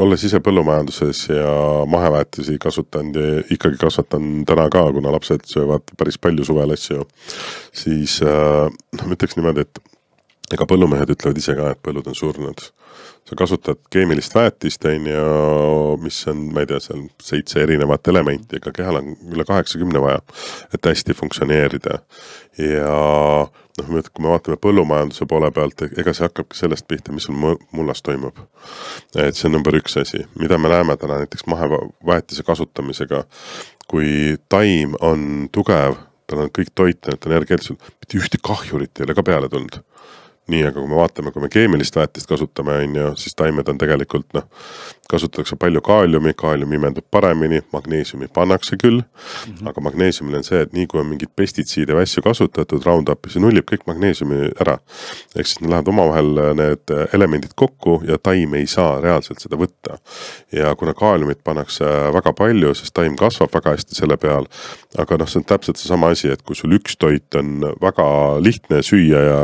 olles ise põllumajanduses ja maheväetisi kasutanud ja ikkagi kasvatan täna ka, kuna lapsed söövad päris palju suvel asju, siis ütleks niimoodi, et ega põllumehed ütlevad ise ka, et põllud on surnud. Sa kasutad keemilist väetist, mis on, ma ei tea, seal 7 erinevat elementi, ega kehal on üle 80 vaja, et hästi funktsioneerida. Ja kui me vaatame põllumajanduse poole pealt, ega see hakkabki sellest pihta, mis sul mullas toimub. Et see on number 1 asi, mida me näeme täna näiteks maheväetise kasutamisega, kui taim on tugev, tal on kõik toitanud energeetiliselt, mitte ühte kahjurit ei ole ka peale tulnud. Nii, aga kui me vaatame, kui me keemilist väetist kasutame, siis taimed on tegelikult, kasutatakse palju kaaliumi imendub paremini, magneesiumi pannakse küll, aga magneesiumil on see, et nii kui on mingid pestitsiide või asju kasutatud, Roundupi, see nullib kõik magneesiumi ära. Ehk siis lähevad omavahel need elemendid kokku ja taim ei saa reaalselt seda võtta. Ja kuna kaaliumit pannakse väga palju, sest taim kasvab väga hästi selle peal, aga see on täpselt see sama asi, et kui sul üks toit on väga lihtne süüa ja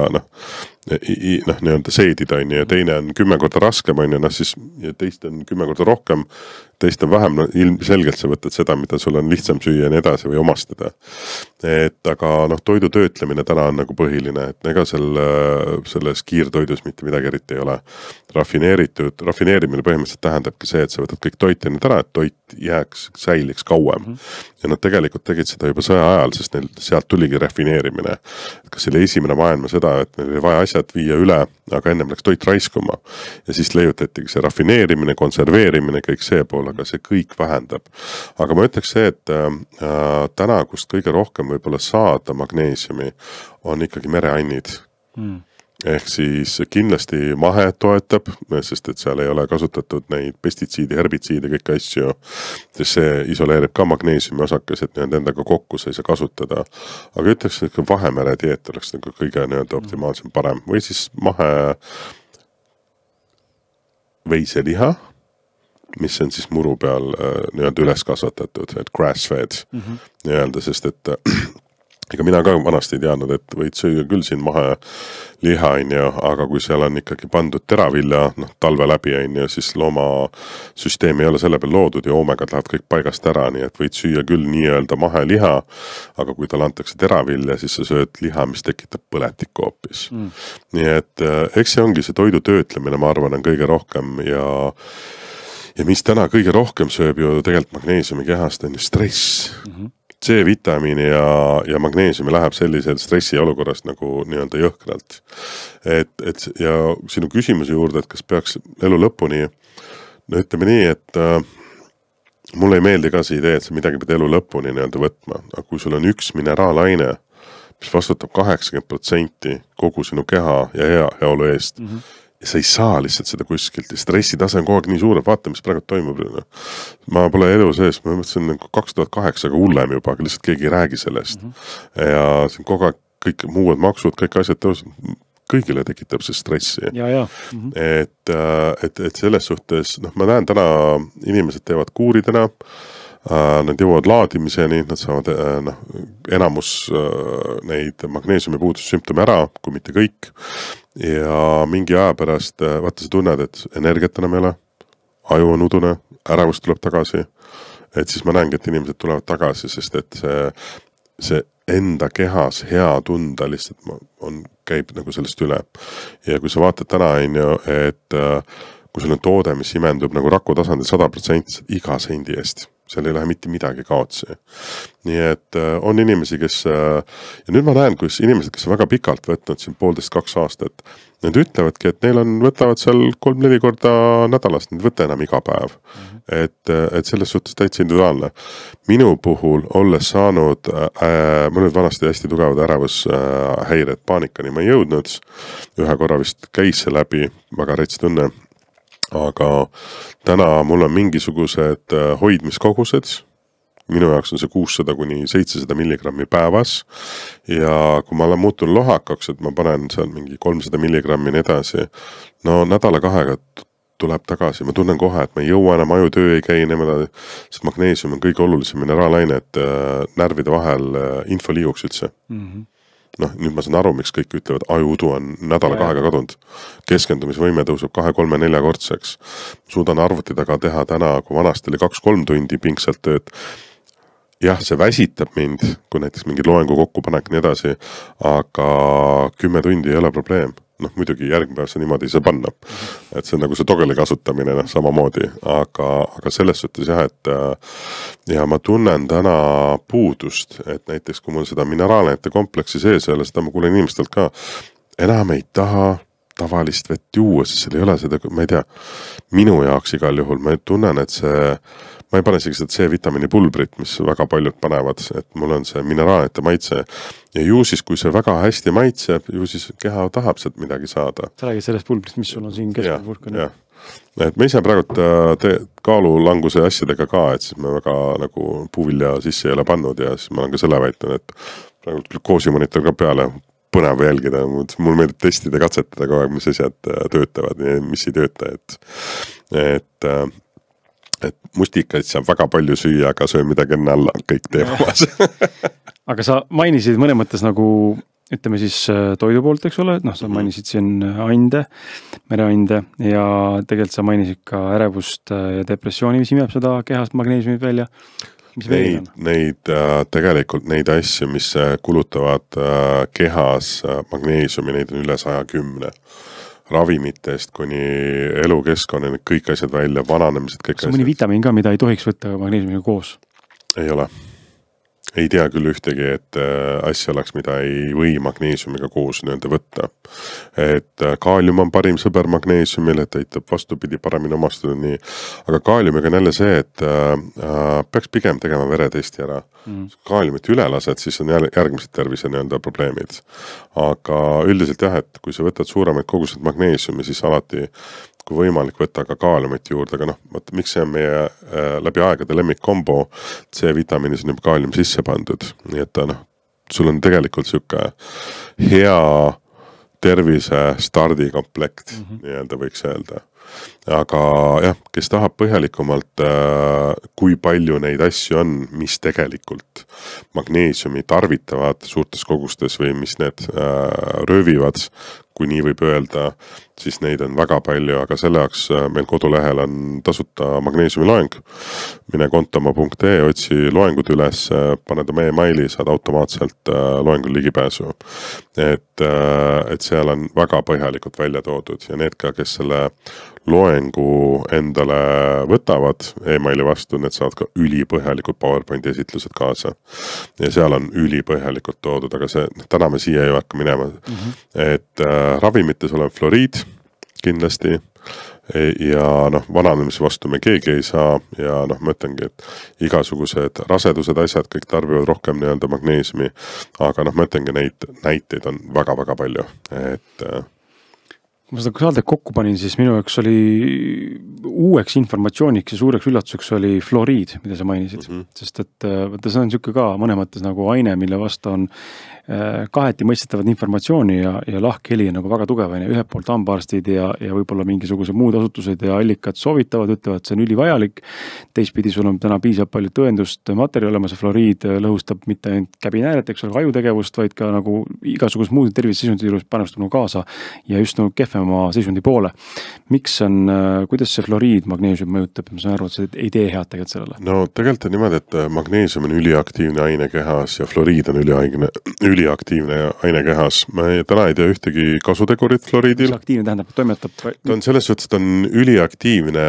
nii-öelda seedida, ja teine on 10 korda raskem, siis ja teist on 10 korda rohkem, teist on vähem, ilmselgelt sa võtad seda, mida sul on lihtsam süüa ja nii edasi või omastada. Aga toidu töötlemine täna on nagu põhiline, et ega selles kiirtoidus mitte midagi eriti ei ole. Rafineerimine põhimõtteliselt tähendabki see, et sa võtad kõik toitjad ära, et toit säiliks kauem. Ja nad tegelikult tegid seda juba sõja ajal, sest neil sealt tuligi rafineerimine. Kas selle esimene maailma seda, et meil oli vaja asjad viia üle, aga ennem läks toit raiskuma. Ja siis leiutatigi see rafineerimine, konserveerimine, kõik see pool, aga see kõik vähendab. Aga ma ütleks see, et täna, kust kõige rohkem võib-olla saada magneesiumi, on ikkagi mereannid. Ehk siis kindlasti mahe toetab, sest et seal ei ole kasutatud neid pestitsiide, herbitsiide, kõik asju, sest see isoleerib ka magneesiumi osakas, et endaga kokku sa ei saa kasutada. Aga ütleks, et vahemere dieet oleks nagu kõige optimaalsem parem. Või siis mahe veiseliha, mis on siis muru peal üles kasvatatud, et grass fed, sest et ega mina ka vanasti ei teadnud, et võid süüa küll siin maheliha, aga kui seal on ikkagi pandud teravilja talve läbi, siis loomasüsteem ei ole selle peal loodud ja oomegad lähevad kõik paigast ära, nii et võid süüa küll nii-öelda maheliha, aga kui tal antakse teravilja, siis sa sööd liha, mis tekitab põletikku hoopis. Nii et eks see ongi see toidu töötlemine, ma arvan, on kõige rohkem ja mis täna kõige rohkem sööb ju tegelikult magneesiumi kehast on ju stress. C-vitamiini ja magneesiumi läheb sellisel stressi olukorras nagu nii-öelda jõhkralt. Ja sinu küsimuse juurde, et kas peaks elu lõpuni, ütleme nii, et mulle ei meeldi ka see idee, et sa midagi pead elu lõpuni nii-öelda võtma, aga kui sul on üks mineraalaine, mis vastutab 80% kogu sinu keha ja heaolu eest, ja sa ei saa lihtsalt seda kuskilt ja stressitase on kogu aeg nii suur, et vaata, mis praegu toimub. Ma pole elu sees, ma mõtlesin 2008 hullem juba, aga lihtsalt keegi ei räägi sellest. Ja siin kogu aeg kõik muuad maksud, kõik asjad tõusnud, kõigile tekitab see stressi. Et selles suhtes, ma näen täna, inimesed teevad kuuridena, nad jõuavad laadimiseni, nad saavad enamus neid magneesiumi puudussümptome ära, kui mitte kõik. Ja mingi aja pärast, vaata sa tunned, et energiat enam ei ole, aju on udune, äravus tuleb tagasi. Et siis ma näengi, et inimesed tulevad tagasi, sest et see enda kehas hea tunda lihtsalt käib nagu sellest üle. Ja kui sa vaatad täna, et kui sul on toode, mis imendub nagu raku tasandil 100% iga sendi eest, seal ei lähe mitte midagi kaotsi. Nii et on inimesi, kes, ja nüüd ma näen, kus inimesed, kes on väga pikalt võtnud siin 1,5–2 aastat, need ütlevadki, et neil võtavad seal 3-4 korda nädalast, need võtta enam iga päev. Et selles suhtes täitsa individuaalne. Minu puhul olles saanud, ma nüüd vanasti hästi tugevad äravushäired, paanikani ma ei jõudnud, ühe korra vist käis see läbi, väga rets tunne. Aga täna mul on mingisugused hoidmiskogused, minu jaoks on see 600–700 milligrammi päevas ja kui ma olen muutunud lohakaks, et ma panen seal mingi 300 milligrammi edasi, no nädala 2 tuleb tagasi, ma tunnen kohe, et ma ei jõua enam, ajutöö ei käi niimoodi, sest magneesium on kõige olulisem mineraalaine, et närvide vahel info liiguks üldse. noh, nüüd ma saan aru, miks kõik ütlevad, ajuudu on nädala kahega kadunud. Keskendumisvõime tõuseb 2, 3, 4 kordseks. Suudan arvuti taga teha täna, kui vanasti oli 2-3 tundi pingsalt tööd. Jah, see väsitab mind, kui näiteks mingi loengu kokkupanek nii edasi, aga 10 tundi ei ole probleem. Noh, muidugi järgmine päev see niimoodi ei saa panna. Et see on nagu see togeli kasutamine, samamoodi. Aga selles suhtes jah, et ja ma tunnen täna puudust, et näiteks kui mul seda mineraalnete kompleksi sees ei ole, seda ma kuulen inimestelt ka, enam ei taha tavalist vett juua, siis seal ei ole seda, ma ei tea, minu jaoks igal juhul, ma tunnen, et see ma ei pane isegi seda C-vitamiini pulbrit, mis väga paljud panevad, et mul on see mineraalnete maitse. Ja ju siis, kui see väga hästi maitseb, ju siis keha tahab sealt midagi saada. Sa räägid sellest pulbrist, mis sul on siin keskpulk. Et me ise praegu kaalulanguse asjadega ka, et siis me väga nagu puuvilja sisse ei ole pannud ja siis ma olen ka selle väitnud, et praegu glukoosimoniter ka peale põnev jälgida. Mul meeldib testida, katsetada kogu aeg, mis asjad töötavad ja mis ei tööta. Et mustikaid saab väga palju süüa, aga söö midagi enne alla, kõik teemas. Aga sa mainisid mõne mõttes nagu, ütleme siis toidu poolt, eks ole, noh, sa mainisid siin ande, mereande ja tegelikult sa mainisid ka ärevust ja depressiooni, mis imeb seda kehast magneesiumit välja. Tegelikult neid asju, mis kulutavad kehas magneesiumi, neid on üle 110. Ravimitest kuni elukeskkonnani, kõik asjad välja, vananemised, kõik asjad. Kas on mõni vitamiin ka, mida ei tohiks võtta magneesiumiga koos? Ei ole. Ei tea küll ühtegi, et asja oleks, mida ei või magneesiumiga koos nii-öelda võtta. Et kaalium on parim sõber magneesiumile, et aitab vastupidi paremini omastuda nii. Aga kaaliumiga on jälle see, et peaks pigem tegema veretesti ära. Kaaliumit üle lased, siis on järgmised tervise nii-öelda probleemid. Aga üldiselt jah, et kui sa võtad suuremaid kogused magneesiumi, siis alati kui võimalik võtta ka kaaliumit juurde, aga noh, miks see on meie läbi aegade lemmikkombo, C-vitamiinis on juba kaalium sisse pandud, nii et noh, sul on tegelikult siuke hea tervise stardikomplekt, nii-öelda võiks öelda. Aga jah, kes tahab põhjalikumalt, kui palju neid asju on, mis tegelikult magneesiumi tarvitavad suurtes kogustes või mis need röövivad, kui nii võib öelda, siis neid on väga palju, aga selle jaoks meil kodulehel on tasuta magneesiumi loeng. Mine kontoma.ee, otsi loengud üles, paned oma e-maili, saad automaatselt loengul ligipääsu. Et seal on väga põhjalikult välja toodud ja need ka, kes selle loengu endale võtavad e-maili vastu, need saavad ka ülipõhjalikud PowerPointi esitlused kaasa. Ja seal on ülipõhjalikult toodud, aga see, täna me siia ei hakka minema. Et ravimites olev fluoriid kindlasti ja noh, vananemise vastu me keegi ei saa ja noh, ma ütlengi, et igasugused rasedused asjad kõik tarbivad rohkem nii-öelda magneesiumi, aga noh, ma ütlengi, neid näiteid on väga-väga palju, et kui ma seda saadet kokku panin, siis minu jaoks oli uueks informatsiooniks ja suureks üllatuseks oli fluoriid, mida sa mainisid. Sest et see on niisugune ka mõne mõttes nagu aine, mille vastu on kaheti mõistetavad informatsiooni ja lahkheli on nagu väga tugev. Ühelt poolt hambaarstid ja võib-olla mingisugused muud asutused ja allikad soovitavad, ütlevad, see on ülivajalik. Teistpidi sul on täna piisab palju tõendust materjali olemas ja fluoriid lõhustab mitte ainult käbinääret, eks ole, ajutegevust, vaid ka nagu igasugust muud terviseseisundi juures panustab nagu kaasa ja just nagu kehvema seisundi poole. Miks on, kuidas see fluoriid magneesium mõjutab? Ma saan aru, et see ei tee head tegelikult sellele. No tegelikult on niimoodi, et magneesium on üliaktiivne aine kehas ja fluoriid on üliaktiivne aine kehas. Ma täna ei tea ühtegi kasutegurit fluoriidil. Mis aktiivne tähendab, toimetab? Ta on selles suhtes, et ta on üliaktiivne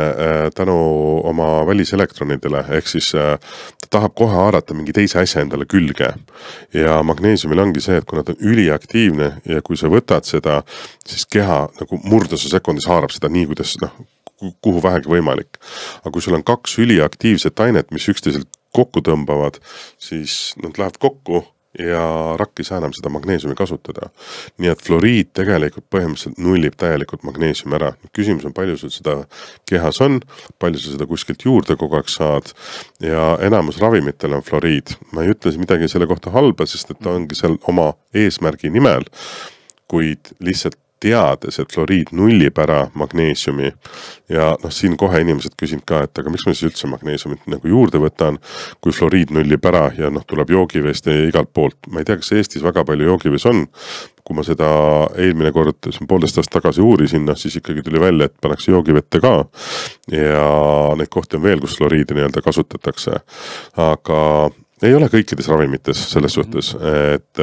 tänu oma väliselektronidele, ehk siis ta tahab kohe haarata mingi teise asja endale külge. Ja magneesiumil ongi see, et kui ta on üliaktiivne ja kui sa võtad seda, siis keha nagu murduse sekundis haarab seda nii, kuidas kuhu vähegi võimalik. Aga kui sul on 2 üliaktiivset ainet, mis üksteiselt kokku tõmbavad, siis nad lähevad kokku ja rakk ei saa enam seda magneesiumi kasutada. Nii et fluoriid tegelikult põhimõtteliselt nullib täielikult magneesiumi ära. Küsimus on, palju sul seda kehas on, palju sa seda kuskilt juurde kogu aeg saad ja enamus ravimitel on fluoriid. Ma ei ütle midagi selle kohta halba, sest et ta ongi seal oma eesmärgi nimel, kuid lihtsalt teades, et fluoriid nullib ära magneesiumi ja noh, siin kohe inimesed küsinud ka, et aga miks ma siis üldse magneesiumit nagu juurde võtan, kui fluoriid nullib ära ja noh, tuleb joogivest ja igalt poolt. Ma ei tea, kas Eestis väga palju joogives on, kui ma seda eelmine kord 1,5 aastat tagasi uurisin, noh siis ikkagi tuli välja, et pannakse joogivette ka ja neid kohti on veel, kus fluoriidi nii-öelda kasutatakse, aga ei ole kõikides ravimites selles suhtes, et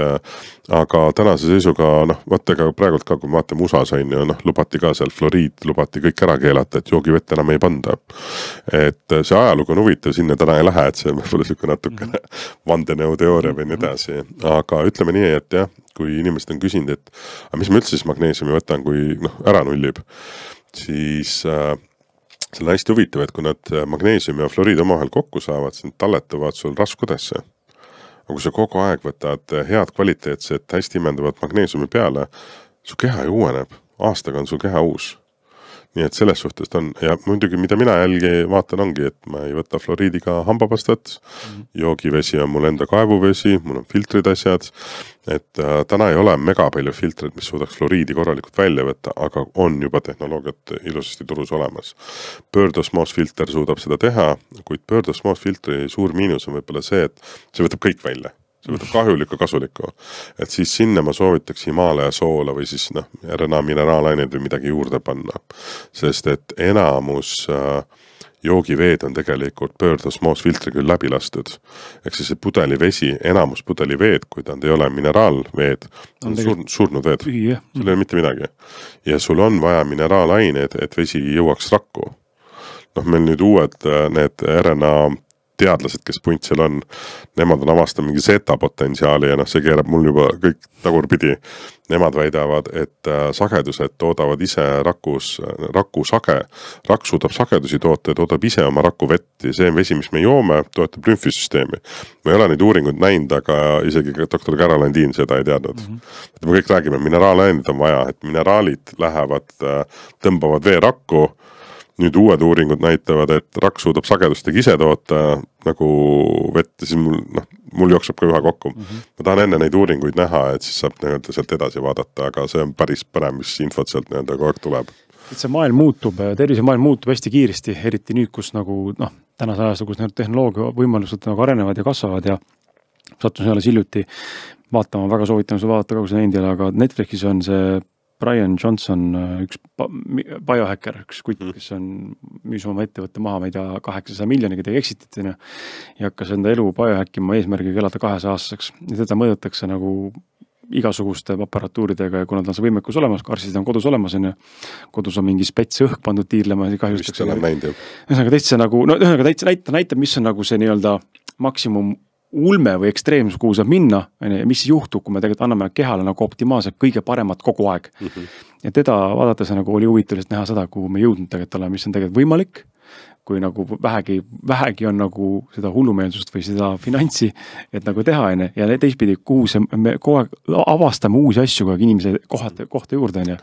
aga tänase seisuga, noh, vaata ka praegult ka, kui me vaatame USAs on ju, noh, lubati ka seal fluoriid, lubati kõik ära keelata, et joogivett enam ei panda. Et see ajalugu on huvitav, sinna täna ei lähe, et see võib-olla siuke natukene vandenõuteooria või nii edasi, aga ütleme nii, et jah, kui inimesed on küsinud, et aga mis ma üldse siis magneesiumi võtan, kui noh, ära nullib, siis see on hästi huvitav, et kui nad magneesiumi ja fluoriid omavahel kokku saavad, siis nad talletuvad sul raskudesse. Aga kui sa kogu aeg võtad head kvaliteetset, hästi imenduvat magneesiumi peale, su keha ju uueneb. Aastaga on su keha uus. Nii et selles suhtes on, ja muidugi mida mina jälgi vaatan ongi, et ma ei võta fluoriidiga hambapastat, joogivesi on mul enda kaevuvesi, mul on filtrid asjad, et täna ei ole mega palju filtreid, mis suudaks fluoriidi korralikult välja võtta, aga on juba tehnoloogiat ilusasti turus olemas. Pöördosmoosfilter suudab seda teha, kuid pöördosmoosfiltri suur miinus on võib-olla see, et see võtab kõik välja. See võtab kahjulikku kasulikku, et siis sinna ma soovitaks Himaalaja soola või siis noh, RNA mineraalaineid või midagi juurde panna, sest et enamus joogiveed on tegelikult pöördosmoosfiltri küll läbi lastud. Ehk siis see pudelivesi, enamus pudeliveed, kui ta ei ole mineraalveed, on surnud veed. Sul ei ole mitte midagi. Ja sul on vaja mineraalaineid, et vesi jõuaks rakku. Noh, meil nüüd uued need RNA teadlased, kes punt seal on, nemad on avastanud mingi zeta-potentsiaali ja noh, see keerab mul juba kõik tagurpidi. Nemad väidavad, et sagedused toodavad ise rakusage. Rak suudab sagedusi toota ja toodab ise oma rakuvett ja see vesi, mis me joome, toetab lümfisüsteemi. Ma ei ole neid uuringuid näinud, aga isegi doktor Caroline Dean seda ei teadnud. Me kõik räägime, mineraalained on vaja, et mineraalid lähevad, tõmbavad veerakku. Nüüd uued uuringud näitavad, et rak suudab sagedustega ise toota nagu vett, siis mul jookseb ka ühe kokku. Ma tahan enne neid uuringuid näha, et siis saab nii-öelda sealt edasi vaadata, aga see on päris põnev, mis infot sealt nii-öelda kogu aeg tuleb. Et see maailm muutub, tervisemaailm muutub hästi kiiresti, eriti nüüd, kus nagu tänase ajast, kus tehnoloogia võimalused nagu arenevad ja kasvavad ja sattusin alles hiljuti vaatama, väga soovitan sul vaadata, kui sa näinud ei ole, aga Netflixis on see Brian Johnson, üks biohacker, üks kutt, kes on müüs oma ettevõtte maha, ma ei tea, 800 miljoniga tegi exit'it ja hakkas enda elu biohackima eesmärgiga elada 200 aastaseks. Ja teda mõõdetakse nagu igasuguste aparatuuridega ja kuna tal on see võimekus olemas, arstid on kodus olemas ja kodus on mingi spets õhk pandud tiirlema ja kahjustaks. Ühesõnaga täitsa nagu, näitab, mis on nagu see nii-öelda maksimum ulme või ekstreemsus, kuhu saab minna, mis juhtub, kui me tegelikult anname kehale nagu optimaalselt kõige paremat kogu aeg. Ja teda vaadates nagu oli huvitav näha seda, kuhu me jõudnud tegelikult oleme, mis on tegelikult võimalik, kui nagu vähegi on nagu seda hullumeelsust või seda finantsi, et nagu teha ja teistpidi, kuhu me kogu aeg avastame uusi asju, kui inimese kohta juurde on ja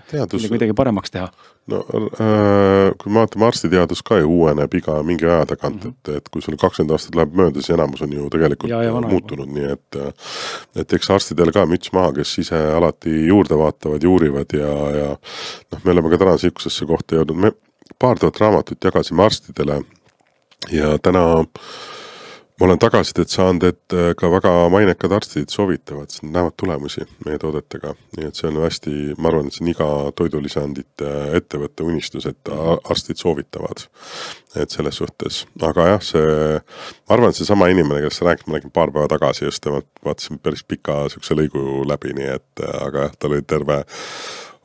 midagi paremaks teha. No, kui me vaatame arstiteadus ka ju uueneb iga mingi aja tagant, et kui sul 20 aastat läheb mööda, siis enamus on ju tegelikult muutunud, nii et eks arstidel ka müts maha, kes ise alati juurde vaatavad, juurivad ja me oleme ka täna siuksesse kohta jõudnud. Me 2000 raamatut jagasime arstidele ja täna ma olen tagasidet saanud, et ka väga mainekad arstid soovitavad, sest nad näevad tulemusi meie toodetega. Nii et see on hästi, ma arvan, et see on iga toidulisandite ettevõtte unistus, et arstid soovitavad. Et selles suhtes. Aga jah, ma arvan, et see sama inimene, kes rääkis, ma nägin paar päeva tagasi just, vaatasin päris pika siukse lõigu läbi, nii et aga jah, tal oli terve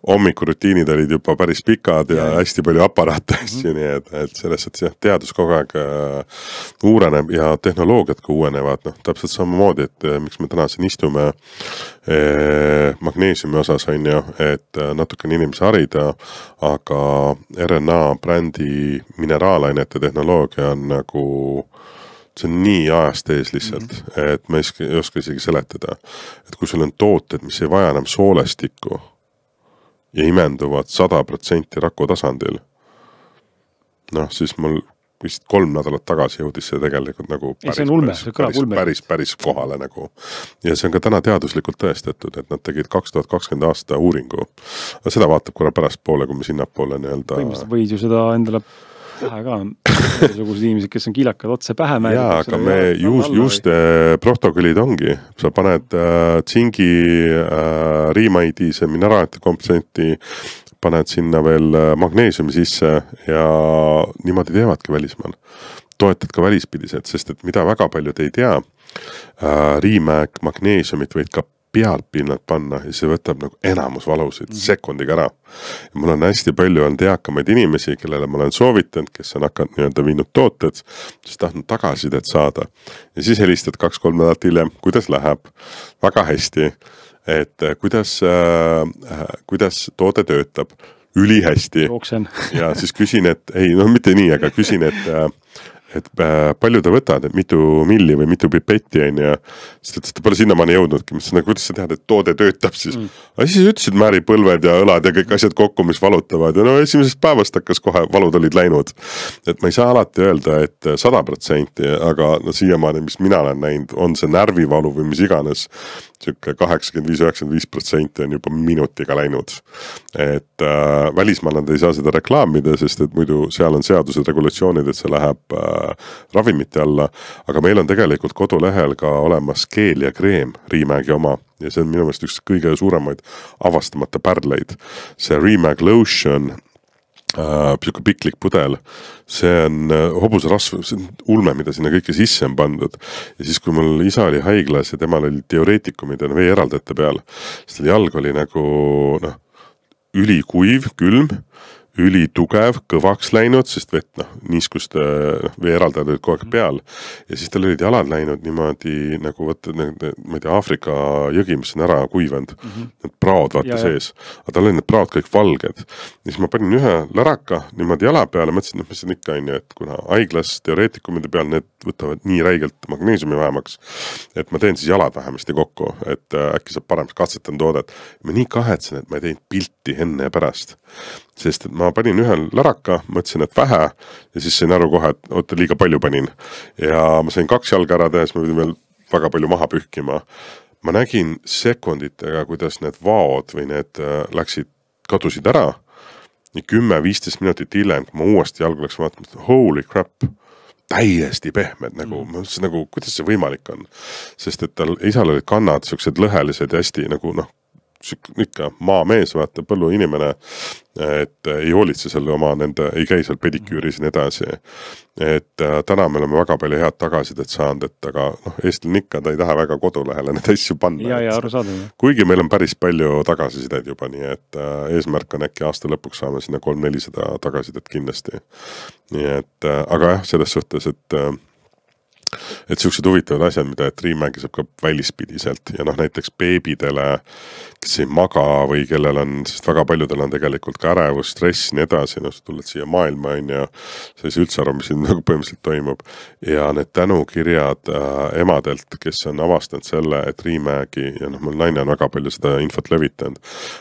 hommikurutiinid olid juba päris pikad ja hästi palju aparaate, nii et selles, et teadus kogu aeg uureneb ja tehnoloogiad ka uuenevad, täpselt samamoodi, et miks me täna siin istume magneesiumi osas on ju, et natukene inimese harida, aga RNA brändi mineraalainete tehnoloogia on nagu see on nii ajast ees lihtsalt, et ma ei oska isegi seletada, et kui sul on tooted, mis ei vaja enam soolestikku ja imenduvad 100% raku tasandil. Noh, siis mul vist 3 nädalat tagasi jõudis see tegelikult nagu päris kohale nagu. Ja see on ka täna teaduslikult tõestatud, et nad tegid 2020 aasta uuringu. Seda vaatab korra pärast poole, kui me sinna poole nii-öelda... Põhimõtteliselt võid ju seda endale pähe ka, sellisugused inimesed, kes on kiilakad otse pähe määrib. Jaa, aga me juuste protokollid ongi. Sa paned tsingi, riimaidi, see mineraalite komponenti, paned sinna veel magneesiumi sisse ja niimoodi teevadki välismaal. Toetad ka välispidiselt, sest et mida väga paljud ei tea, riimäek, magneesiumit võid ka pealpinnad panna ja see võtab nagu enamus valusid sekundiga ära. Ja mul on hästi palju olnud eakamaid inimesi, kellele ma olen soovitanud, kes on hakanud nii-öelda viinud tooted, siis tahtnud tagasidet saada. Ja siis helistad 2-3 nädalat hiljem, kuidas läheb, väga hästi, et kuidas toode töötab, ülihästi. Jooksen. Ja siis küsin, et ei, no mitte nii, aga küsin, et palju ta võtad, et mitu milli või mitu pipetti on ja sest ta pole sinnamaani jõudnudki, mis kuidas sa tead, et toode töötab siis. Aga siis ütlesid määripõlved ja õlad ja kõik asjad kokku, mis valutavad ja no esimesest päevast hakkas kohe valud olid läinud. Et ma ei saa alati öelda, et 100%, aga no siiamaani, mis mina olen näinud, on see närvivalu või mis iganes, siuke 85-95% on juba minutiga läinud. Et välismaal nad ei saa seda reklaamida, sest et muidu seal on seadused, regulatsioonid, et see läheb ravimite alla, aga meil on tegelikult kodulehel ka olemas keel ja kreem Riimägi oma ja see on minu meelest üks kõige suuremaid avastamata pärleid. See Riimäg Lotion, püsike piklik pudel, see on hobusrasv, see on ulme, mida sinna kõike sisse on pandud. Ja siis, kui mul isa oli haiglas ja temal oli teoreetikumid ja veeeraldajate peal, siis jalg oli nagu ülikuiv, külm, ülitugev, kõvaks läinud, sest vett, niiskust veeeraldajad olid kogu aeg peal. Ja siis tal olid jalad läinud niimoodi nagu võtta, ma ei tea, Aafrika jõgi, mis on ära kuivanud. Need praod vaata sees. Aga tal olid need praod kõik valged. Ja siis ma panin ühe läraka niimoodi jala peale, mõtlesin, mis on ikka on ju, et kuna haiglas teoreetikumide peal need võtavad nii räigelt magneesiumi vähemaks, et ma teen siis jalad vähemasti kokku, et äkki saab parem katsetan toodet. Ma nii kahetsen, et ma ei teinud pilti enne ja pärast. Sest et ma panin ühe läraka, mõtlesin, et vähe ja siis sain aru kohe, et oota, liiga palju panin. Ja ma sain 2 jalga ära tehes, ma pidin veel väga palju maha pühkima. Ma nägin sekunditega, kuidas need vaod või need kadusid ära. Ja 10-15 minutit hiljem, kui ma uuesti jalgu läks vaatama, holy crap, täiesti pehmed, nagu, kuidas see võimalik on. Sest et tal isal olid kannad, sellised lõhelised ja hästi nagu ikka maamees, vaata, põllu inimene, et ei hoolitse selle oma ei käi seal pediküüris ja nii edasi. Et täna me oleme väga palju head tagasidet saanud, et aga eestlane ikka, ta ei taha väga kodulehele neid asju panna. Ja aru saada. Kuigi meil on päris palju tagasisideid juba, nii et eesmärk on äkki aasta lõpuks saame sinna 300-400 tagasidet kindlasti. Nii et, aga jah, selles suhtes, et sellised huvitavad asjad, mida Riimägi saab ka välispidiselt ja näiteks beebidele, kes ei maga või kellel on, sest väga paljudel on tegelikult ka ärevus, stress, nii edasi, sa tuled siia maailma ja sa ei saa üldse aru, mis siin nagu põhimõtteliselt toimub ja need tänukirjad emadelt, kes on avastanud selle, et Riimägi ja mul naine on väga palju seda infot levitanud,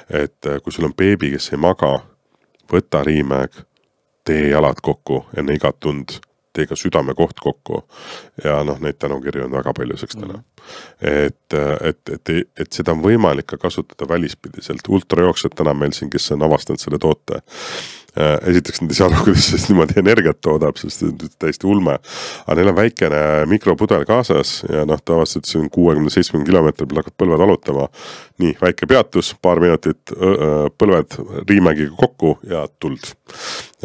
et kui sul on beebi, kes ei maga, võta Riimäg, tee jalad kokku enne igat tund, tee ka südame koht kokku ja neid tänukirju on väga palju seks täna. Et seda on võimalik ka kasutada välispidiselt. Ultrajooksjad täna meil siin, kes on avastanud selle toote. Esiteks nad ei saa aru, kuidas see niimoodi energiat toodab, sest see on täiesti ulme. Aga neil on väikene mikropudel kaasas ja tavaliselt see on 60-70 kilomeetril hakkab põlved alutama. Nii, väike peatus, paar minutit põlved Riimägiga kokku ja tuld.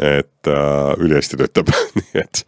Et ülihästi töötab. Nii et